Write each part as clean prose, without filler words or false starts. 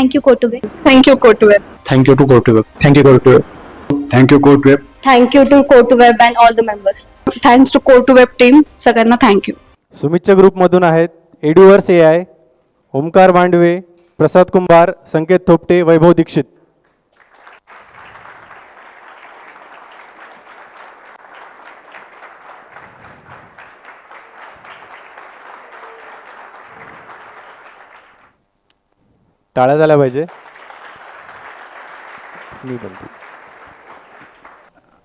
Thank you, Kotube. Thank you, Kotoweb. Thank you to GoToWeb. Thank you, GoToWeb. Thank you GoToWeb. Thank you to Kotoweb and all the members. Thanks to Kotoweb team. सगळ्यांना thank you. सुमितच्या ग्रुपमधून आहेत एड्युवर्स AI, Omkar Mandve, प्रसाद कुंभार, संकेत थोपटे, वैभव दीक्षित. टाळ्या झाल्या पाहिजे. मी बोलतो.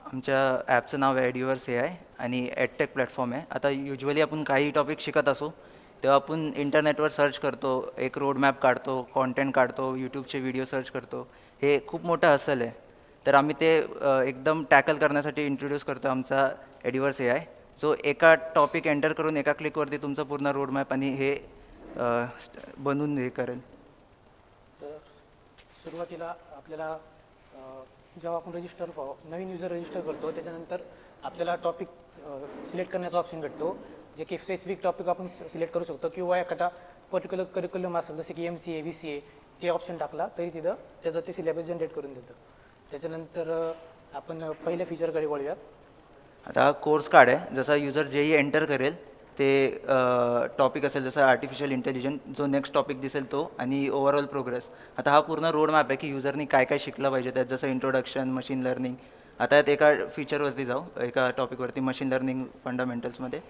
आमच्या ॲपचं नाव आहे एड्युवर्स AI आणि एडटेक प्लॅटफॉर्म आहे. आता युजली आपण काही टॉपिक शिकत असो तेव्हा आपण इंटरनेटवर सर्च करतो, एक रोड मॅप काढतो, कॉन्टेंट काढतो, यूट्यूबचे व्हिडिओ सर्च करतो. हे खूप मोठं हसल आहे. तर आम्ही ते एकदम टॅकल करण्यासाठी इंट्रोड्यूस करतो आमचा एड्युवर्स AI, जो एका टॉपिक एंटर करून एका क्लिकवरती तुमचं पूर्ण रोड मॅप आणि हे बनवून हे करेल. सुरुवातीला आपल्याला जेव्हा आपण नवीन युजर रजिस्टर करतो त्याच्यानंतर आपल्याला टॉपिक सिलेक्ट करण्याचा ऑप्शन भेटतो, जे की स्पेसिफिक टॉपिक आपण सिलेक्ट करू शकतो किंवा एखादा पर्टिक्युलर करिक्युलम असेल जसे की MCA VCA ते ऑप्शन टाकला तरी तिथं त्याचं ते सिलेबस जनरेट करून देतं. त्याच्यानंतर आपण पहिल्या फीचरकडे वळूयात. आता कोर्स कार्ड आहे, जसा युजर जेही एंटर करेल ते टॉपिक असेल जसं आर्टिफिशियल इंटेलिजन्स, जो नेक्स्ट टॉपिक दिसेल तो, आणि ओव्हरऑल प्रोग्रेस. आता हा पूर्ण रोड मॅप आहे की युजरनी काय काय शिकलं पाहिजे त्यात, जसं इंट्रोडक्शन, मशीन लर्निंग. आता यात एका फीचरवरती जाऊ, एका टॉपिकवरती मशीन लर्निंग फंडामेंटल्समध्ये.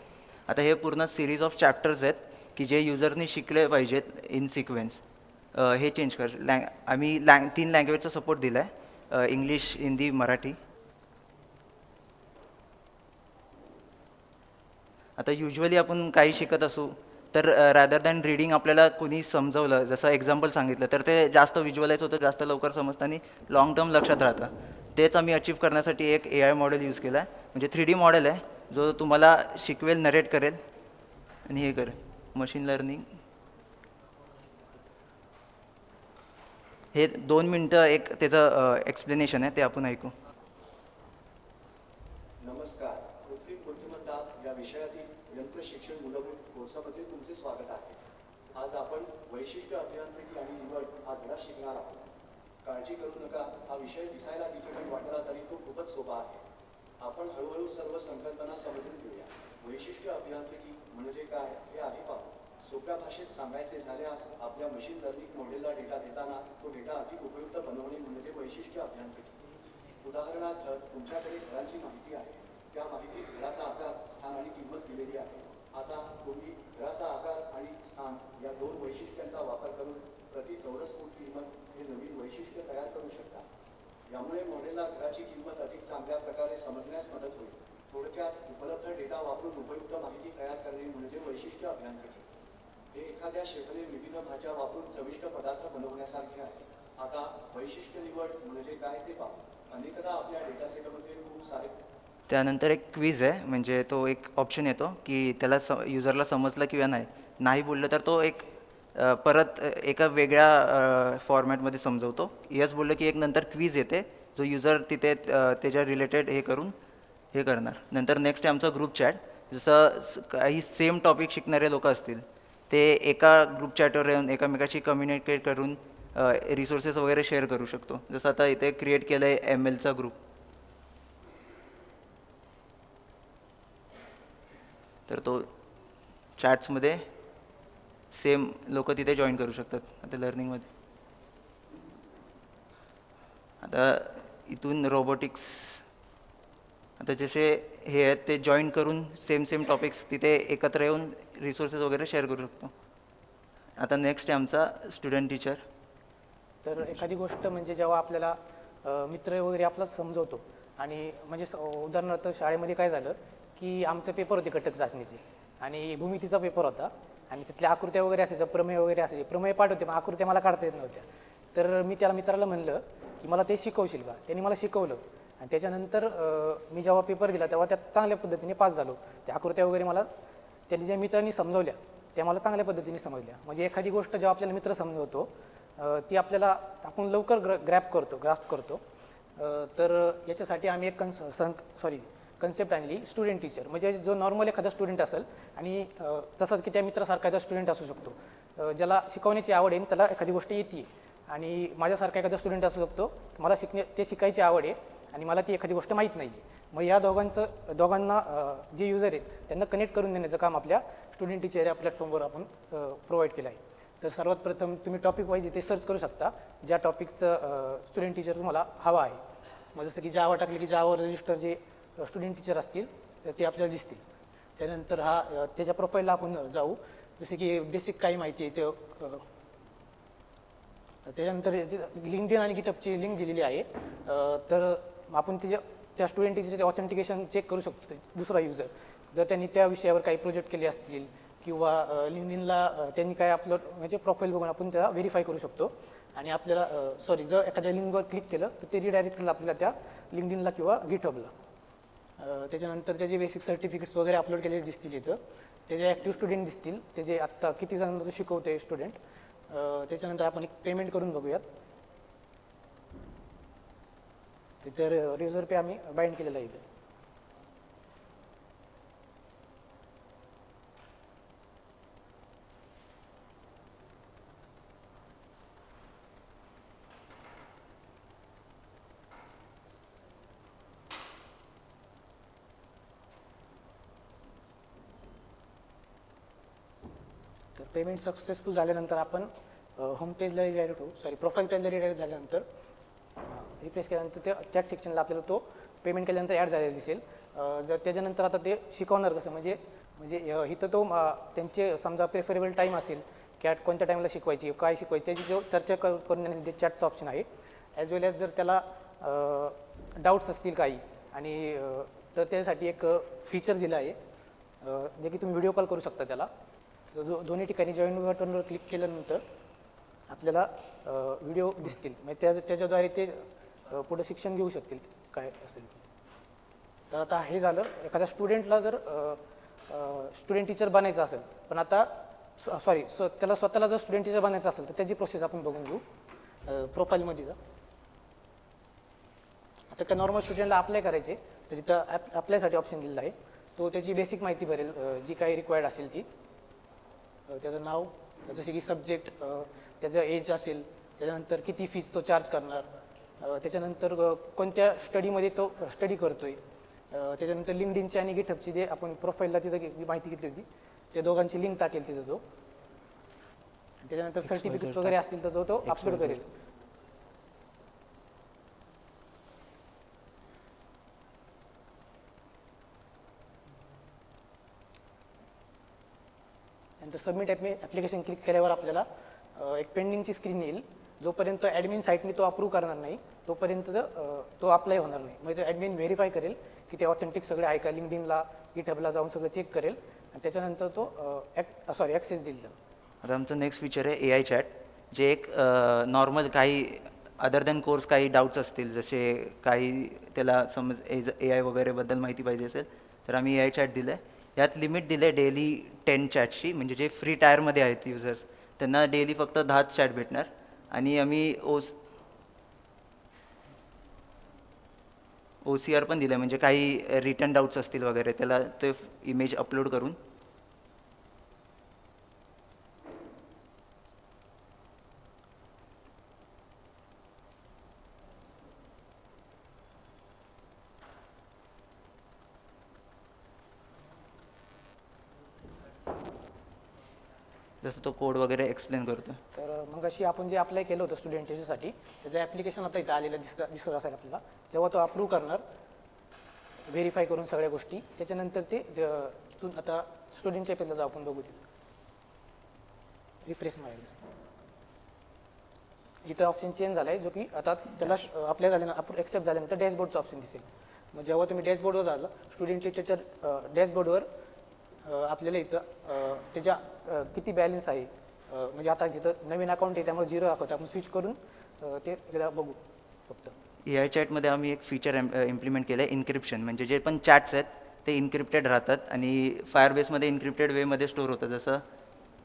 आता हे पूर्ण सिरीज ऑफ चॅप्टर्स आहेत की जे युजरनी शिकले पाहिजेत इन सिक्वेन्स. हे चेंज कर. आम्ही 3 लँग्वेजचा सपोर्ट दिला आहे, इंग्लिश, हिंदी, मराठी. आता युजली आपण काही शिकत असू तर रॅदर दॅन रीडिंग आपल्याला कोणी समजवलं, जसं एक्झाम्पल सांगितलं, तर ते जास्त विज्युअलाइज होतं, जास्त लवकर समजतं आणि लाँग टर्म लक्षात राहतं. तेच आम्ही अचीव करण्यासाठी एक AI मॉडेल यूज केला आहे. म्हणजे 3D मॉडेल आहे जो तुम्हाला शिकवेल, नरेट करेल आणि हे करेल. मशीन लर्निंग हे 2 मिनटं एक त्याचं एक्सप्लेनेशन आहे, ते आपण ऐकू. नमस्कार. कृत्रिम बुद्धिमत्ता या विषयातील यंत्र शिक्षण मूलभूत कोर्समध्ये तुमचे स्वागत आहे. आज आपण वैशिष्ट्य अभियांत्रिकी आणि निवड हा धडा शिकणार आहोत. काळजी करू नका, हा विषय दिसायला डिजिटल वाटला तरी तो खूपच सोपा आहे. आपण हळूहळू सर्व संकल्पना समजून घेऊया. वैशिष्ट्य अभियांत्रिकी म्हणजे काय हे आधी पाहू. सोप्या भाषेत सांगायचे झाल्यास आपल्या मशीन लर्निंग मॉडेलला डेटा देताना तो डेटा अधिक उपयुक्त बनवणे म्हणजे वैशिष्ट्य अभियांत्रिकी. उदाहरणार्थ, तुमच्याकडे घरांची माहिती आहे. त्या माहितीत घराचा आकार, स्थान आणि किंमत दिलेली आहे. आता तुम्ही घराचा आकार आणि स्थान या 2 वैशिष्ट्यांचा वापर करून प्रति चौरस फूट किंमत हे नवीन वैशिष्ट्य तयार करू शकता. यामुळे मॉडेलला घराची किंमत अधिक चांगल्या प्रकारे समजण्यास मदत होईल. थोडक्यात, उपलब्ध डेटा वापरून उपयुक्त माहिती तयार करणे म्हणजे वैशिष्ट्य अभियांत्रिकी. हे एखाद्या शेफने विविध भाज्या वापरून चविष्ट पदार्थ बनवण्यासारखे आहे. आता वैशिष्ट्य निवड म्हणजे काय ते पाहू. अनेकदा आपल्या डेटासेटमध्ये खूप सारे. त्यानंतर एक क्विज आहे, म्हणजे तो एक ऑप्शन येतो की त्याला युजरला समजलं किंवा नाही बोललं तर तो एक परत एका वेगळ्या फॉर्मॅटमध्ये समजवतो. यस बोललं की एक नंतर क्विज येते जो युजर तिथे त्याच्या रिलेटेड हे करून हे करणार. नंतर नेक्स्ट आहे आमचा ग्रुप चॅट. जसं काही सेम टॉपिक शिकणारे लोक असतील ते एका ग्रुप चॅटवर येऊन एकमेकाशी कम्युनिकेट करून रिसोर्सेस वगैरे शेअर करू शकतो. जसं आता इथे क्रिएट केलं आहे MLचा ग्रुप, तर तो चॅट्समध्ये सेम लोक तिथे जॉईन करू शकतात आता लर्निंगमध्ये. आता इथून रोबोटिक्स, आता जसे हे आहेत ते जॉईन करून सेम टॉपिक्स तिथे एकत्र येऊन रिसोर्सेस वगैरे शेअर करू शकतो. आता नेक्स्ट आहे आमचा स्टुडंट टीचर. तर एखादी गोष्ट म्हणजे जेव्हा आपल्याला मित्र वगैरे आपला समजवतो आणि म्हणजे उदाहरणार्थ शाळेमध्ये काय झालं की आमचे पेपर होते घटक चाचणीचे आणि भूमितीचा पेपर होता आणि तिथल्या आकृत्या वगैरे असायच्या, प्रमेय वगैरे असायचे. प्रमेय पाठवते पण आकृत्या मला काढता येत नव्हत्या. तर मी त्याला मित्राला म्हणलं की मला ते शिकवशील का. त्यांनी मला शिकवलं आणि त्याच्यानंतर मी जेव्हा पेपर दिला तेव्हा त्यात चांगल्या पद्धतीने पास झालो. त्या आकृत्या वगैरे मला त्यांनी ज्या मित्रांनी समजवल्या त्या मला चांगल्या पद्धतीने समजल्या. म्हणजे एखादी गोष्ट जेव्हा आपल्याला मित्र समजवतो ती आपल्याला आपण लवकर ग्रास्प करतो. तर याच्यासाठी आम्ही एक कन्सेप्ट आणली, स्टुडंट टीचर. म्हणजे जो नॉर्मल एखादा स्टुडंट असेल आणि जसं की त्या मित्रासारखा एखादा स्टुडंट असू शकतो ज्याला शिकवण्याची आवड आहे, त्याला एखादी गोष्ट येते आणि माझ्यासारखा एखादा स्टुडंट असू शकतो मला ते शिकायची आवड आहे आणि मला ती एखादी गोष्ट माहीत नाही आहे. मग या दोघांना जे युजर आहेत त्यांना कनेक्ट करून देण्याचं काम आपल्या स्टुडंट टीचर या प्लॅटफॉर्मवर आपण प्रोव्हाइड केलं आहे. तर सर्वात प्रथम तुम्ही टॉपिक वाईज इथे सर्च करू शकता ज्या टॉपिकचं स्टुडंट टीचर तुम्हाला हवा आहे. मग जसं की जावा टाकले की जावा रजिस्टर जे स्टुडंट टीचर असतील तर ते आपल्याला दिसतील. त्यानंतर त्याच्या प्रोफाईलला आपण जाऊ. जसे की बेसिक काही माहिती आहे ते त्याच्यानंतर लिंक्डइन आणि गिटहबची लिंक दिलेली आहे. तर आपण त्या स्टुडंट टीचरचे ऑथेंटिकेशन चेक करू शकतो दुसरा युजर जर त्यांनी त्या विषयावर काही प्रोजेक्ट केले असतील किंवा लिंक्डइनला त्यांनी काय अपलोड म्हणजे प्रोफाईल बघून आपण त्याला व्हेरीफाय करू शकतो. आणि आपल्याला जर एखाद्या लिंकवर क्लिक केलं तर ते रिडायरेक्ट केलं आपल्याला त्या लिंक्डइनला किंवा गिटहबला. त्याच्यानंतर त्याचे बेसिक सर्टिफिकेट्स वगैरे अपलोड केलेले दिसतील इथं. त्याचे ॲक्टिव्ह स्टुडंट दिसतील त्याचे आत्ता किती जणांना शिकवते स्टुडंट. त्याच्यानंतर आपण एक पेमेंट करून बघूयात. तर रिझर्व पे आम्ही बाइंड केलेला आहे इथे. तर पेमेंट सक्सेसफुल झाल्यानंतर आपण होम पेजला रिडायरेक्ट होऊ प्रोफाईल पेजला रिडायरेक्ट झाल्यानंतर रिप्लेस केल्यानंतर ते चॅट सेक्शनला आपल्याला तो पेमेंट केल्यानंतर ॲड झालेला दिसेल. जर त्याच्यानंतर आता ते शिकवणार कसं म्हणजे इथं तो त्यांचे समजा प्रेफरेबल टाईम असेल की कोणत्या टाईमला शिकवायची काय शिकवायची त्याची जो चर्चा करून देण्यासाठी चॅटचं ऑप्शन आहे. ॲज वेल ॲज जर त्याला डाऊट्स असतील काही आणि तर त्यासाठी एक फीचर दिलं आहे जे की तुम्ही व्हिडिओ कॉल करू शकता त्याला. दोन्ही ठिकाणी जॉईन बटनवर क्लिक केल्यानंतर आपल्याला व्हिडिओ दिसतील म्हणजे त्याच्याद्वारे ते पुढे शिक्षण घेऊ शकतील काय असेल. तर आता हे झालं एखाद्या स्टुडंटला जर स्टुडंट टीचर बनायचं असेल पण आता त्याला स्वतःला जर स्टुडंट टीचर बनायचं असेल तर त्याची प्रोसेस आपण बघून घेऊ. प्रोफाईलमध्ये जा. आता काय नॉर्मल स्टुडंटला अप्लाय करायचे तर तिथं अप्लायसाठी ऑप्शन दिलेला आहे. तो त्याची बेसिक माहिती भरेल जी काही रिक्वायर्ड असेल ती. त्याचं नाव जसे की सब्जेक्ट त्याचं एज असेल त्याच्यानंतर किती फीज तो चार्ज करणार त्याच्यानंतर कोणत्या स्टडीमध्ये तो स्टडी करतो आहे त्याच्यानंतर लिंक्डइनची आणि गिटहबची जे आपण प्रोफाईलला तिथं माहिती घेतली होती त्या दोघांची लिंक टाकेल तिथं तो. त्याच्यानंतर सर्टिफिकेट्स वगैरे असतील तर तो अपलोड करेल. नंतर सबमिट ॲप्लिकेशन क्लिक केल्यावर आपल्याला एक पेंडिंगची स्क्रीन येईल. जोपर्यंत ॲडमिन साईटने तो अप्रूव्ह करणार नाही तोपर्यंत तो अप्लाय होणार नाही. म्हणजे तो ॲडमिन व्हेरीफाय करेल की ते ऑथेंटिक सगळे आहे का लिंक्डइनला गिटहबला जाऊन सगळं चेक करेल आणि त्याच्यानंतर तो ॲक्सेस देईल. आता आमचं नेक्स्ट फीचर आहे AI चॅट जे एक नॉर्मल काही अदर दॅन कोर्स काही डाऊट्स असतील जसे काही त्याला समज AI वगैरेबद्दल माहिती पाहिजे असेल तर आम्ही AI चॅट दिलं आहे. यात लिमिट दिलं आहे डेली 10 चॅटची म्हणजे जे फ्री टायरमध्ये आहेत युजर्स त्यांना डेली फक्त 10 चॅट भेटणार. आणि आम्ही OCR पण दिलं आहे म्हणजे काही रिटर्न डाऊट्स असतील वगैरे त्याला ते इमेज अपलोड करून जसं तो कोड वगैरे एक्सप्लेन करतो. तर मग अशी आपण जे अप्लाय केलं होतं स्टुडंट टीचरसाठी त्याचं ॲप्लिकेशन आता इथं आलेलं दिसत असेल आपल्याला. जेव्हा तो अप्रूव्ह करणार व्हेरीफाय करून सगळ्या गोष्टी त्याच्यानंतर ते तिथून आता स्टुडंटच्या पेजला जाऊ आपण बघू तिथं रिफ्रेश मारेल. इथं ऑप्शन चेंज झाला आहे जो की आता त्याला अप्लाय झाल्यानंतर ॲक्सेप्ट झाल्यानंतर डॅशबोर्डचं ऑप्शन दिसेल. मग जेव्हा तुम्ही डॅशबोर्डवर झालं स्टुडंट टीचर डॅशबोर्डवर आपल्याला इथं त्याच्या किती बॅलन्स आहे म्हणजे आता तिथं नवीन अकाउंट आहे त्यामुळे 0 दाखवतं आपण स्विच करून ते त्याला बघू फक्त. AI चॅटमध्ये आम्ही एक फीचर इम्प्लिमेंट केलं आहे इन्क्रिप्शन म्हणजे जे पण चॅट्स आहेत ते इन्क्रिप्टेड राहतात आणि फायरबेसमध्ये इन्क्रिप्टेड वेमध्ये स्टोअर होतं. जसं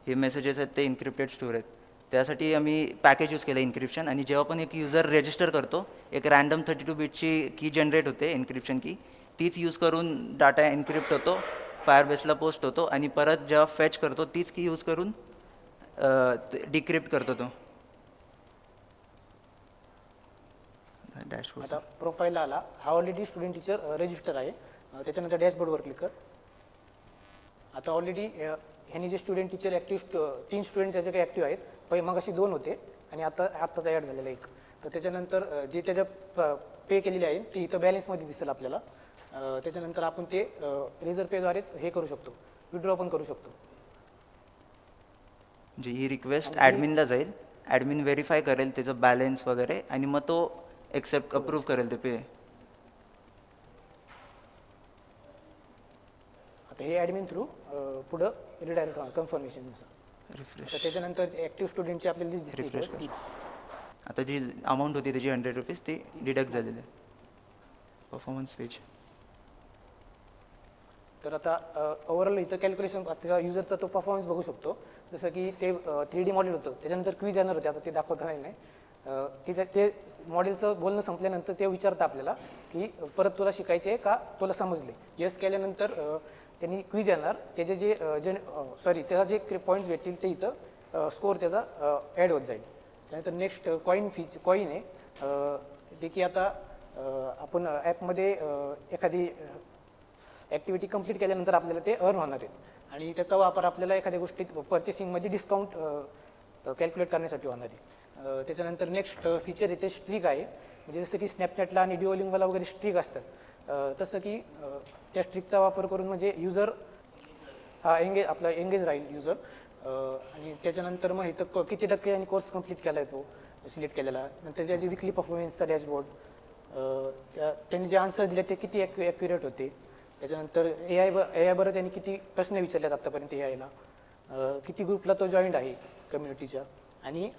हे मेसेजेस आहेत ते इन्क्रिप्टेड स्टोअर आहेत. त्यासाठी आम्ही पॅकेज यूज केलं इन्क्रिप्शन आणि जेव्हा पण एक युजर रजिस्टर करतो एक रँडम 32 बिटची की जनरेट होते इन्क्रिप्शन की तीच यूज करून डाटा इन्क्रिप्ट होतो फायरबेसला पोस्ट होतो आणि परत जेव्हा फॅच करतो तीच की यूज करून डिक्रिप्ट करतो तो. डॅशबोर्ड आता प्रोफाईलला आला, हा ऑलरेडी स्टुडंट टीचर रजिस्टर आहे. त्याच्यानंतर डॅशबोर्डवर क्लिक कर. आता ऑलरेडी ह्यांनी जे स्टुडंट टीचर ॲक्टिव्ह 3 स्टुडंट त्याचे काही ॲक्टिव्ह आहेत. पहिले मग अशी 2 होते आणि आत्ताच ॲड झालेला एक. तर त्याच्यानंतर जे त्याच्या पे केलेले आहे ते इथं बॅलन्समध्ये दिसेल आपल्याला. त्याच्यानंतर आपण ते रिझर्व पेद्वारेच हे करू शकतो, विड्रॉ पण करू शकतो. म्हणजे ही रिक्वेस्ट ॲडमिनला जाईल, ॲडमिन व्हेरीफाय करेल त्याचं बॅलन्स वगैरे आणि मग तो एक्सेप्ट अप्रूव्ह करेल ते पे. आता हे ॲडमिन थ्रू पुढं रिडायरेक्ट कन्फर्मेशननुसार. रिफ्रेश तर त्याच्यानंतर ॲक्टिव्ह स्टुडंटची आपल्याला लिस्ट दिसते. रिफ्रेश कर. आता जी अमाऊंट होती त्याची ₹100 ती डिडक्ट झालेली आहे. Performance page. तर आता ओव्हरऑल इथं कॅल्क्युलेशन आता युजरचा तो परफॉर्मन्स बघू शकतो. जसं की ते 3D मॉडेल होतं, त्याच्यानंतर क्विज येणार होते, आता ते दाखवता नाही. ते मॉडेलचं बोलणं संपल्यानंतर ते विचारतं आपल्याला की परत तुला शिकायचे आहे का, तुला समजले. येस केल्यानंतर त्यांनी क्विज येणार, त्याचे त्याला जे पॉईंट्स भेटतील ते इथं स्कोअर त्याचा ॲड होत जाईल. त्यानंतर नेक्स्ट कॉईन आहे, जे की आता आपण ॲपमध्ये एखादी ॲक्टिव्हिटी कंप्लीट केल्यानंतर आपल्याला ते अर्न होणार आहेत आणि त्याचा वापर आपल्याला एखाद्या गोष्टीत पर्चेसिंगमध्ये डिस्काउंट कॅल्क्युलेट करण्यासाठी होणार आहे. त्याच्यानंतर नेक्स्ट फीचर इथे स्ट्रीक आहे. म्हणजे जसं की स्नॅपचॅटला आणि डिओलिंगोला वगैरे स्ट्रीक असतात, तसं की त्या स्ट्रीकचा वापर करून म्हणजे युजर हा एंगेज राहील युजर. आणि त्याच्यानंतर मग इथं किती टक्के आणि कोर्स कंप्लीट केला आहे तो सिलेक्ट केलेला. नंतर त्याची विकली परफॉर्मन्सचा डॅशबोर्ड, त्यांनी जे आन्सर दिले ते किती ॲक्युरेट होते. त्याच्यानंतर ए आय बरं त्यांनी किती प्रश्न विचारलेत आत्तापर्यंत AIला, किती ग्रुपला तो जॉईंट आहे कम्युनिटीच्या, आणि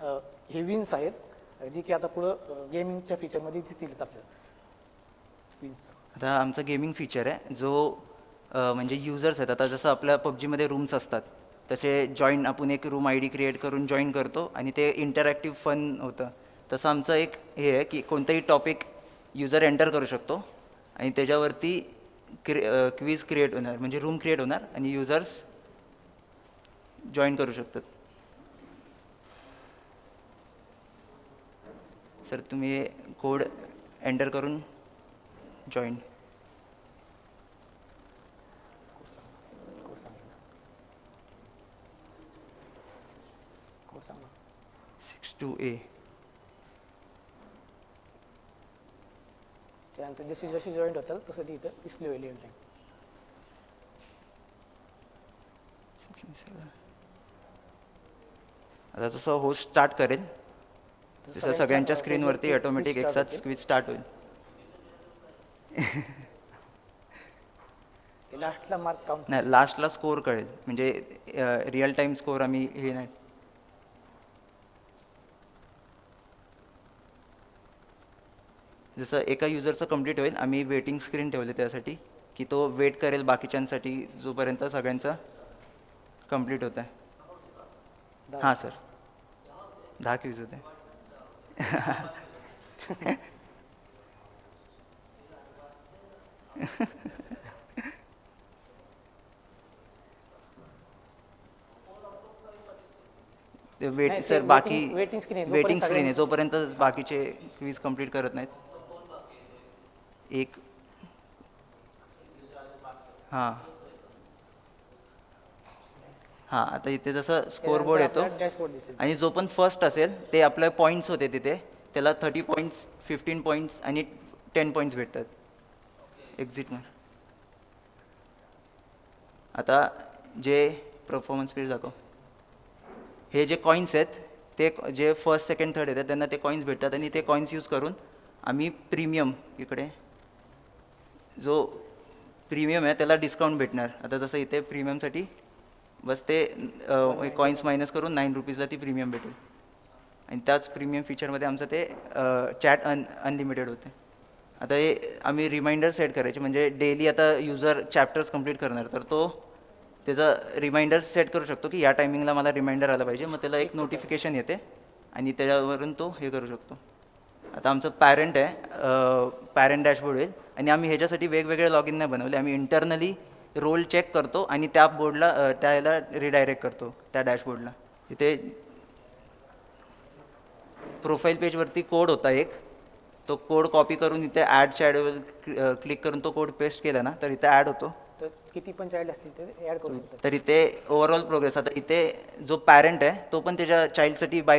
हे विन्स आहेत जी की आता पुढं गेमिंगच्या फीचरमध्ये दिसतील आपल्याला विन्स. आता आमचा गेमिंग फीचर आहे जो म्हणजे युजर्स आहेत. आता जसं आपल्या PUBGमध्ये रूम्स असतात तसे जॉईन आपण एक रूम ID क्रिएट करून जॉईन करतो आणि ते इंटरॅक्टिव्ह फन होतं. तसं आमचं एक हे आहे की कोणताही टॉपिक युजर एंटर करू शकतो आणि त्याच्यावरती क्विज क्रिएट होणार, म्हणजे रूम क्रिएट होणार आणि युजर्स जॉईन करू शकतात. सर तुम्ही कोड एंटर करून जॉईन. कोड सांगा. 62A. त्यानंतर जशी जॉईंट होतात तसं ती इथं डिस्प्ले होईल टाईम. आता जसं होस्ट स्टार्ट करेल तसं सगळ्यांच्या स्क्रीनवरती ऑटोमॅटिक एकसाथ क्विज स्टार्ट होईल. लास्टला मार्क काउंट नाही, लास्टला स्कोअर कळेल, म्हणजे रिअल टाईम स्कोअर आम्ही हे नाही. जसं एका युजरचं कंप्लीट होईल, आम्ही वेटिंग स्क्रीन ठेवले त्यासाठी की तो वेट करेल बाकीच्यांसाठी जोपर्यंत सगळ्यांचं कंप्लीट होत आहे. हां सर, 10 क्विज होते. नाही, सर ते बाकी waiting screen आहे, जोपर्यंत वेटिंग स्क्रीन आहे सगळ्यांचं- जोपर्यंत बाकीचे क्विज कंप्लीट करत नाहीत. एक हां हां आता इथे जसं स्कोअर बोर्ड येतो डॅशबोर्ड दिसेल. आणि जो पण फर्स्ट असेल ते आपले पॉईंट्स होते तिथे, त्याला 30 पॉईंट्स, 15 पॉईंट्स आणि 10 पॉईंट्स भेटतात एक्झिटवर. आता जे परफॉर्मन्स पेज दाखव, हे जे कॉईन्स आहेत ते जे फर्स्ट सेकंड थर्ड येतात त्यांना ते कॉईन्स भेटतात आणि ते कॉईन्स यूज करून आम्ही प्रीमियम, इकडे जो प्रीमियम आहे त्याला डिस्काउंट भेटणार. आता जसं इथे प्रीमियमसाठी बस ते कॉईन्स मायनस करून ₹9 ती प्रीमियम भेटेल आणि त्याच प्रीमियम फीचरमध्ये आमचं ते चॅट अनलिमिटेड होते. आता हे आम्ही रिमाइंडर सेट करायचे, म्हणजे डेली आता युजर चॅप्टर्स कंप्लीट करणार तर तो त्याचा रिमाइंडर सेट करू शकतो की या टायमिंगला मला रिमाइंडर आला पाहिजे, मग त्याला एक नोटिफिकेशन येते आणि त्याच्यावरून तो हे करू शकतो. आता आमचं पॅरेंट आहे, पॅरेंट डॅशबोर्ड होईल आणि आम्ही ह्याच्यासाठी वेगवेगळे लॉग इन नाही बनवले. आम्ही इंटरनली रोल चेक करतो आणि त्या बोर्डला त्याला रिडायरेक्ट करतो त्या डॅशबोर्डला. इथे प्रोफाईल पेजवरती कोड होता एक, तो कोड कॉपी करून इथे ॲडच्या ॲडवर क्लिक करून तो कोड पेस्ट केला ना तर इथे ॲड होतो. तर किती पण चाइल्ड असतील ते ॲड करू शकतात. तर इथे ओव्हरऑल प्रोग्रेस आता इथे जो पॅरेंट आहे तो पण त्याच्या चाइल्डसाठी बाय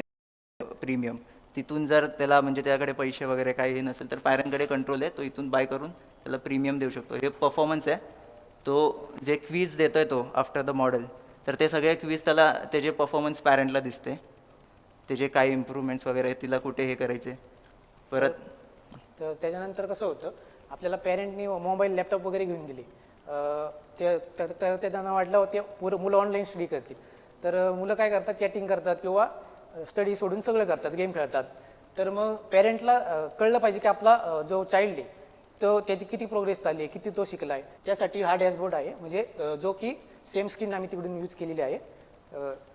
प्रीमियम तिथून जर त्याला म्हणजे त्याकडे पैसे वगैरे काही नसेल तर पॅरेंटकडे कंट्रोल आहे, तो इथून बाय करून त्याला प्रीमियम देऊ शकतो. हे परफॉर्मन्स आहे. तो जे क्वीज देतोय तो आफ्टर द मॉडेल तर ते सगळे क्वीज त्याला त्याचे परफॉर्मन्स पॅरेंटला दिसते, त्याचे काही इम्प्रूव्हमेंट्स वगैरे तिला कुठे हे करायचे. परत तर त्याच्यानंतर कसं होतं, आपल्याला पॅरेंटनी मोबाईल लॅपटॉप वगैरे घेऊन दिले, ते त्यांना वाटलं ते मुलं ऑनलाईन स्टडी करतील. तर मुलं काय करतात, चॅटिंग करतात किंवा स्टडी सोडून सगळं करतात, गेम खेळतात. तर मग पॅरेंटला कळलं पाहिजे की आपला जो चाइल्ड आहे तो त्याची किती प्रोग्रेस झाली आहे, किती तो शिकला आहे. त्यासाठी हा डॅशबोर्ड आहे, म्हणजे जो की सेम स्क्रीन आम्ही तिकडून यूज केलेली आहे.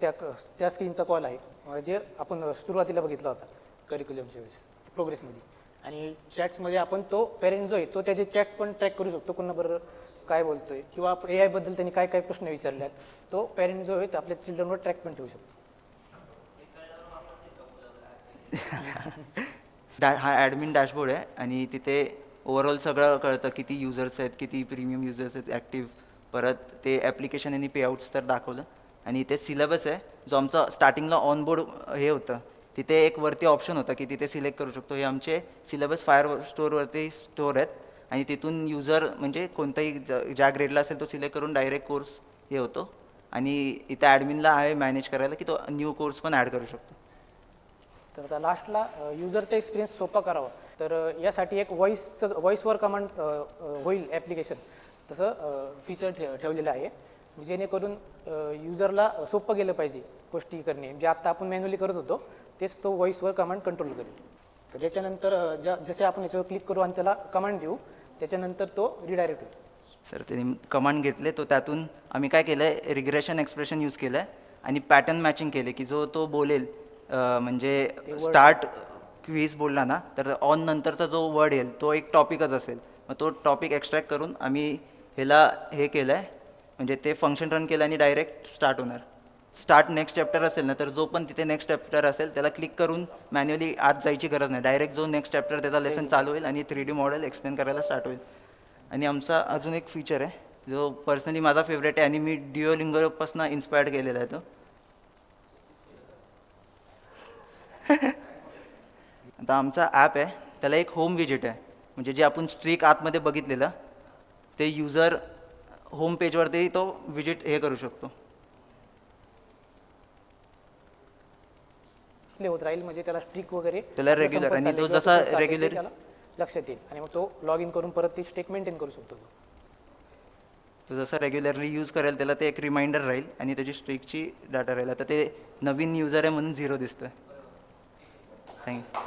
त्या स्क्रीनचा कॉल आहे जे आपण सुरुवातीला बघितला होता करिक्युलमच्या वेळेस प्रोग्रेसमध्ये. आणि चॅट्समध्ये आपण तो पेरेंट जो आहे तो त्याचे चॅट्स पण ट्रॅक करू शकतो, कोणाबरोबर काय बोलतोय किंवा AI बद्दल त्यांनी काय काय प्रश्न विचारले आहेत, तो पेरेंट जो आहे तो आपल्या चिल्ड्रनवर ट्रॅक पण ठेवू शकतो. हा ॲडमिन डॅशबोर्ड आहे आणि तिथे ओव्हरऑल सगळं कळतं, किती युजर्स आहेत, किती प्रीमियम युजर्स आहेत ॲक्टिव्ह. परत ते ॲप्लिकेशन आणि पेआउट्स तर दाखवलं. आणि इथे सिलेबस आहे जो आमचा स्टार्टिंगला ऑनबोर्ड हे होतं, तिथे एक वरती ऑप्शन होता की तिथे सिलेक्ट करू शकतो. हे आमचे सिलेबस स्टोअरवरती स्टोअर आहेत आणि तिथून युजर म्हणजे कोणताही ज्या ग्रेडला असेल तो सिलेक्ट करून डायरेक्ट कोर्स हे होतो. आणि इथे ॲडमिनला आहे मॅनेज करायला की तो न्यू कोर्स पण ॲड करू शकतो. तर आता लास्टला युजरचा एक्सपिरियन्स सोपा करावा, तर यासाठी एक व्हॉईसवर कमांड होईल ॲप्लिकेशन, तसं फीचर ठेवलेलं आहे, जेणेकरून युजरला सोपं गेलं पाहिजे गोष्टी करणे. जे आत्ता आपण मॅन्युअली करत होतो तेच तो व्हॉईसवर कमांड कंट्रोल करेल. तर त्याच्यानंतर जसे आपण याच्यावर क्लिक करू आणि त्याला कमांड देऊ, त्याच्यानंतर तो रिडायरेक्ट होईल. सर त्यांनी कमांड घेतले, तो त्यातून आम्ही काय केलं आहे, रिग्रेशन एक्सप्रेशन यूज केलं आहे आणि पॅटर्न मॅचिंग केले की जो तो बोलेल म्हणजे स्टार्ट क्वीज बोलला ना तर ऑन नंतरचा जो वर्ड येईल तो एक टॉपिकच असेल. मग तो टॉपिक एक्स्ट्रॅक्ट करून आम्ही ह्याला हे केलं आहे, म्हणजे ते फंक्शन रन केलं आणि डायरेक्ट स्टार्ट होणार. स्टार्ट नेक्स्ट चॅप्टर असेल ना तर जो पण तिथे नेक्स्ट चॅप्टर असेल त्याला क्लिक करून मॅन्युअली आत जायची गरज नाही, डायरेक्ट जो नेक्स्ट चॅप्टर त्याचा लेसन चालू होईल आणि 3D मॉडेल एक्सप्लेन करायला स्टार्ट होईल. आणि आमचा अजून एक फीचर आहे जो पर्सनली माझा फेवरेट आहे आणि मी डिओलिंगोपासून इन्स्पायर्ड केलेला आहे तो. आता आमचा ॲप आहे त्याला एक होम विजिट आहे, म्हणजे जे आपण स्ट्रीक आतमध्ये बघितलेलं ते युजर होम पेजवरती तो विजिट हे करू शकतो. प्ले होत राहील, म्हणजे त्याला स्ट्रिक वगैरे त्याला रेग्युलर आणि तो जसा रेग्युलर त्याला लक्षात येईल आणि मग तो लॉग इन करून परत ती स्टेक मेंटेन करू शकतो. तो जसा रेग्युलरली यूज करेल त्याला ते एक रिमाइंडर राहील आणि त्याची स्ट्रिकची डाटा राहील. आता ते नवीन युजर आहे म्हणून 0 दिसतोय. थँक्यू.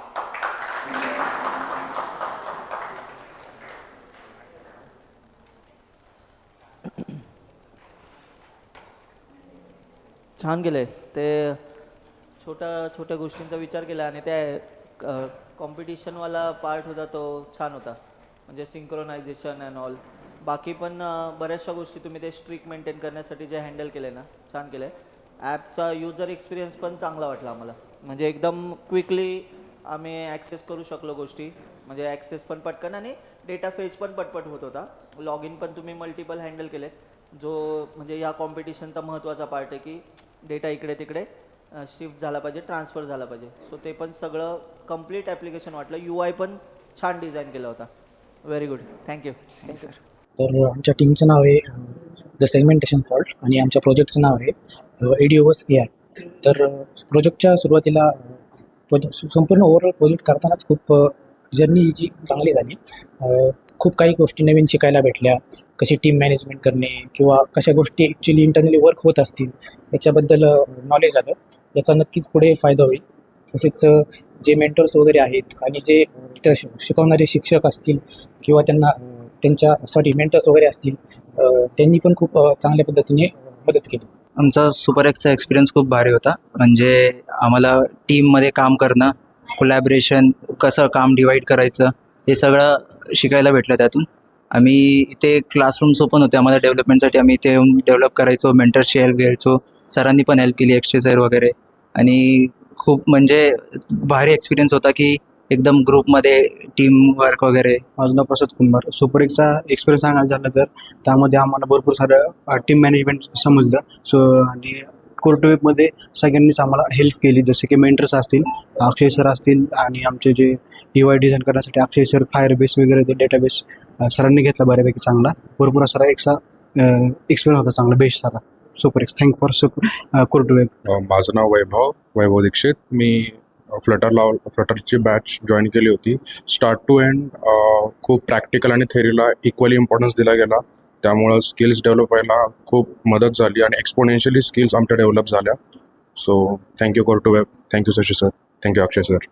छान केलं आहे ते. छोट्या गोष्टींचा विचार केला आणि त्या कॉम्पिटिशनवाला पार्ट होता तो छान होता, म्हणजे सिंक्रोनायझेशन अँड ऑल. बाकी पण बऱ्याचशा गोष्टी तुम्ही ते स्ट्रिक मेंटेन करण्यासाठी जे हँडल केलं आहे ना, छान केलं आहे. ॲपचा युजर एक्सपिरियन्स पण चांगला वाटला आम्हाला, म्हणजे एकदम क्विकली आम्ही ॲक्सेस करू शकलो गोष्टी, म्हणजे ॲक्सेस पण पटकन आणि डेटा फेच पण पटपट होत होता. लॉग इन पण तुम्ही मल्टिपल हँडल केले, जो म्हणजे या कॉम्पिटिशनचा महत्त्वाचा पार्ट आहे की डेटा इकडे तिकडे शिफ्ट झाला पाहिजे, ट्रान्सफर झाला पाहिजे. सो ते पण सगळं कम्प्लीट ॲप्लिकेशन वाटलं. UI पण छान डिझाईन केला होता. Very good, thank you. थँक्यू. तर आमच्या टीमचं नाव आहे द सेगमेंटेशन फॉल्ट आणि आमच्या प्रोजेक्टचं नाव आहे ADOS AI. तर प्रोजेक्टच्या सुरुवातीला संपूर्ण ओव्हरऑल प्रोजेक्ट करतानाच खूप जर्नी जी चांगली झाली. खूप काही गोष्टी नवीन शिकायला भेटल्या, कशी टीम मॅनेजमेंट करणे किंवा कशा गोष्टी ॲक्च्युली इंटरनली वर्क होत असतील याच्याबद्दल नॉलेज आलं. याचा नक्कीच पुढे फायदा होईल. तसेच जे मेंटर्स वगैरे आहेत आणि जे इथं शिकवणारे शिक्षक असतील किंवा त्यांच्या मेंटर्स वगैरे असतील, त्यांनी पण खूप चांगल्या पद्धतीने मदत केली. आमचा सुपरएक्सचा एक्सपिरियन्स खूप भारी होता, म्हणजे आम्हाला टीममध्ये काम करणं, कोलॅबरेशन, कसं काम डिवाईड करायचं हे सगळं शिकायला भेटलं त्यातून. आम्ही इथे क्लासरूम्स ओपन होते आम्हाला डेव्हलपमेंटसाठी, आम्ही इथे येऊन डेव्हलप करायचो, मेंटरची हेल्प घ्यायचो, सरांनी पण हेल्प केली, एक्सचे सर वगैरे. आणि खूप म्हणजे भारी एक्सपिरियन्स होता की एकदम ग्रुपमध्ये टीम वर्क वगैरे. माझं नाव प्रसाद कुंभार. सुपर एकचा एक्सपिरियन्स सांगायचं झालं तर त्यामध्ये आम्हाला भरपूर सारं टीम मॅनेजमेंट समजलं. सो आणि कोर्ट वेबमध्ये सगळ्यांनीच आम्हाला हेल्प केली, जसे की मेंटर्स असतील, अक्षय सर असतील, आणि आमचे जे UI डिझाईन करण्यासाठी अक्षय सर, फायरबेस वगैरे ते डेटाबेस सरांनी घेतला बऱ्यापैकी चांगला. भरपूर सारा एक्सपिरियन्स होता चांगला, बेस्ट सारा. सुपर एक्स. थँक फॉर कोर्ट वेब. माझं नाव वैभव दीक्षित. मी फ्लटरची बॅच जॉईन केली होती. स्टार्ट टू एंड खूप प्रॅक्टिकल आणि थेरीला इक्वली इम्पॉर्टन्स दिला गेला. त्यामुळं स्किल्स डेव्हलप व्हायला खूप मदत झाली आणि एक्सपोनेन्शियली स्किल्स आमच्या डेव्हलप झाल्या. So thank you GoToWeb, thank you Shashi sir, thank you Akshay sir.